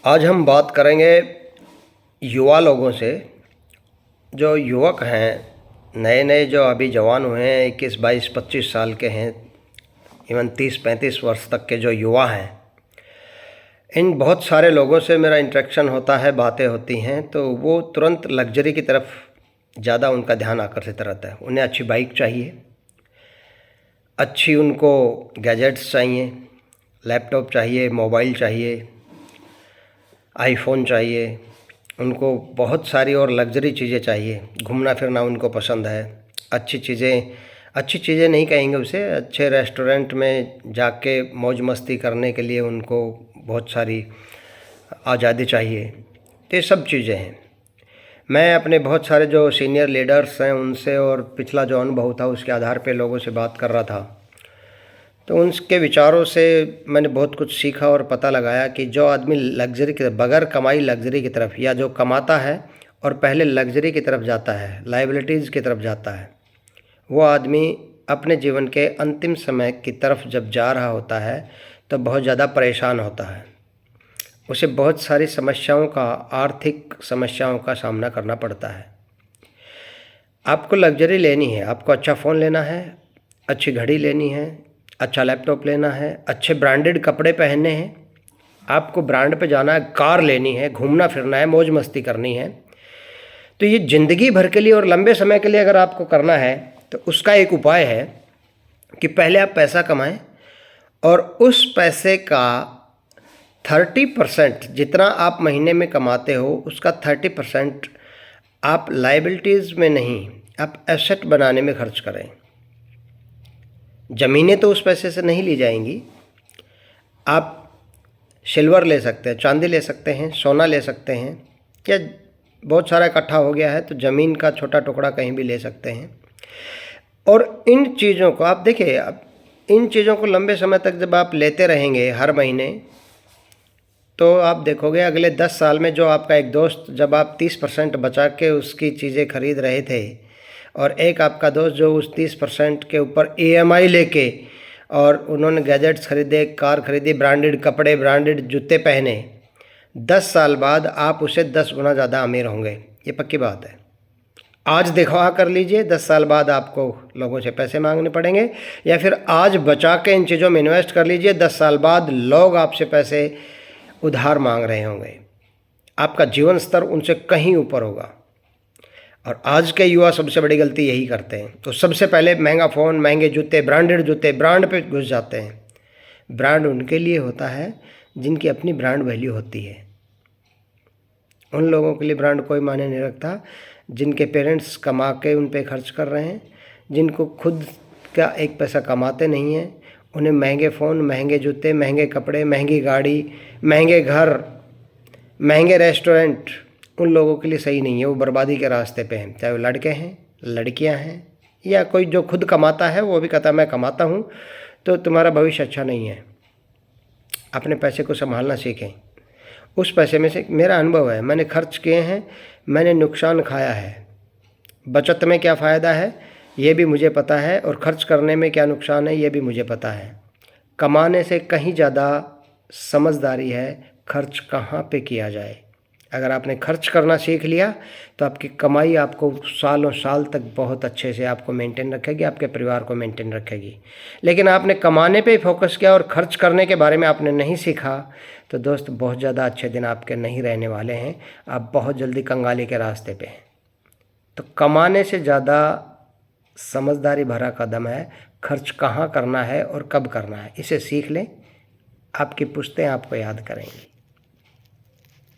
आज हम बात करेंगे युवा लोगों से। जो युवक हैं, नए नए जो अभी जवान हुए हैं, 21, 22, 25 साल के हैं, इवन 30, 35 वर्ष तक के जो युवा हैं, इन बहुत सारे लोगों से मेरा इंटरेक्शन होता है, बातें होती हैं, तो वो तुरंत लग्जरी की तरफ ज़्यादा उनका ध्यान आकर्षित रहता है। उन्हें अच्छी बाइक चाहिए, अच्छी उनको गैजेट्स चाहिए, लैपटॉप चाहिए, मोबाइल चाहिए, आईफोन चाहिए, उनको बहुत सारी और लग्जरी चीज़ें चाहिए। घूमना फिरना उनको पसंद है। अच्छी चीज़ें नहीं कहेंगे उसे, अच्छे रेस्टोरेंट में जाके मौज मस्ती करने के लिए उनको बहुत सारी आज़ादी चाहिए। तो ये सब चीज़ें हैं। मैं अपने बहुत सारे जो सीनियर लीडर्स हैं उनसे और पिछला जो अनुभव था उसके आधार पे लोगों से बात कर रहा था, तो उनके विचारों से मैंने बहुत कुछ सीखा और पता लगाया कि जो आदमी लग्जरी की बगैर कमाई लग्जरी की तरफ, या जो कमाता है और पहले लग्जरी की तरफ जाता है, लायबिलिटीज़ की तरफ जाता है, वो आदमी अपने जीवन के अंतिम समय की तरफ जब जा रहा होता है तो बहुत ज़्यादा परेशान होता है। उसे बहुत सारी समस्याओं का, आर्थिक समस्याओं का सामना करना पड़ता है। आपको लग्जरी लेनी है, आपको अच्छा फ़ोन लेना है, अच्छी घड़ी लेनी है, अच्छा लैपटॉप लेना है, अच्छे ब्रांडेड कपड़े पहनने हैं, आपको ब्रांड पे जाना है, कार लेनी है, घूमना फिरना है, मौज मस्ती करनी है। तो ये ज़िंदगी भर के लिए और लंबे समय के लिए अगर आपको करना है तो उसका एक उपाय है कि पहले आप पैसा कमाएं और उस पैसे का 30% जितना आप महीने में कमाते हो उसका 30% आप लायबिलिटीज़ में नहीं, आप एसेट बनाने में खर्च करें। ज़मीनें तो उस पैसे से नहीं ली जाएंगी। आप सिल्वर ले सकते हैं, चांदी ले सकते हैं, सोना ले सकते हैं, क्या बहुत सारा इकट्ठा हो गया है तो ज़मीन का छोटा टुकड़ा कहीं भी ले सकते हैं। और इन चीज़ों को आप देखिए, अब इन चीज़ों को लंबे समय तक जब आप लेते रहेंगे हर महीने, तो आप देखोगे अगले 10 साल में जो आपका एक दोस्त, जब आप 30% बचा के उसकी चीज़ें खरीद रहे थे, और एक आपका दोस्त जो उस 30% के ऊपर EMI लेके और उन्होंने गैजेट्स खरीदे, कार खरीदी, ब्रांडेड कपड़े, ब्रांडेड जूते पहने, 10 साल बाद आप उसे 10 गुना ज़्यादा अमीर होंगे। ये पक्की बात है। आज दिखावा कर लीजिए, 10 साल बाद आपको लोगों से पैसे मांगने पड़ेंगे, या फिर आज बचा के इन चीज़ों में इन्वेस्ट कर लीजिए, 10 साल बाद लोग आपसे पैसे उधार मांग रहे होंगे। आपका जीवन स्तर उनसे कहीं ऊपर होगा। और आज के युवा सबसे बड़ी गलती यही करते हैं। तो सबसे पहले महंगा फ़ोन, महंगे जूते, ब्रांडेड जूते, ब्रांड पे घुस जाते हैं। ब्रांड उनके लिए होता है जिनकी अपनी ब्रांड वैल्यू होती है। उन लोगों के लिए ब्रांड कोई मायने नहीं रखता जिनके पेरेंट्स कमा के उन पे खर्च कर रहे हैं, जिनको खुद का एक पैसा कमाते नहीं हैं। उन्हें महंगे फ़ोन, महंगे जूते, महंगे कपड़े, महंगी गाड़ी, महंगे घर, महंगे रेस्टोरेंट उन लोगों के लिए सही नहीं है। वो बर्बादी के रास्ते पे हैं, चाहे वो लड़के हैं, लड़कियां हैं, या कोई जो खुद कमाता है वो भी कहता है मैं कमाता हूँ, तो तुम्हारा भविष्य अच्छा नहीं है। अपने पैसे को संभालना सीखें। उस पैसे में से मेरा अनुभव है, मैंने खर्च किए हैं, मैंने नुकसान खाया है। बचत में क्या फ़ायदा है ये भी मुझे पता है, और खर्च करने में क्या नुकसान है ये भी मुझे पता है। कमाने से कहीं ज़्यादा समझदारी है खर्च कहाँ पे किया जाए। अगर आपने खर्च करना सीख लिया तो आपकी कमाई आपको सालों साल तक बहुत अच्छे से आपको मेंटेन रखेगी, आपके परिवार को मेंटेन रखेगी। लेकिन आपने कमाने पे ही फोकस किया और खर्च करने के बारे में आपने नहीं सीखा, तो दोस्त बहुत ज़्यादा अच्छे दिन आपके नहीं रहने वाले हैं। आप बहुत जल्दी कंगाली के रास्ते पे हैं। तो कमाने से ज़्यादा समझदारी भरा कदम है खर्च कहाँ करना है और कब करना है। इसे सीख लें, आपकी पुश्तें आपको याद करेंगी।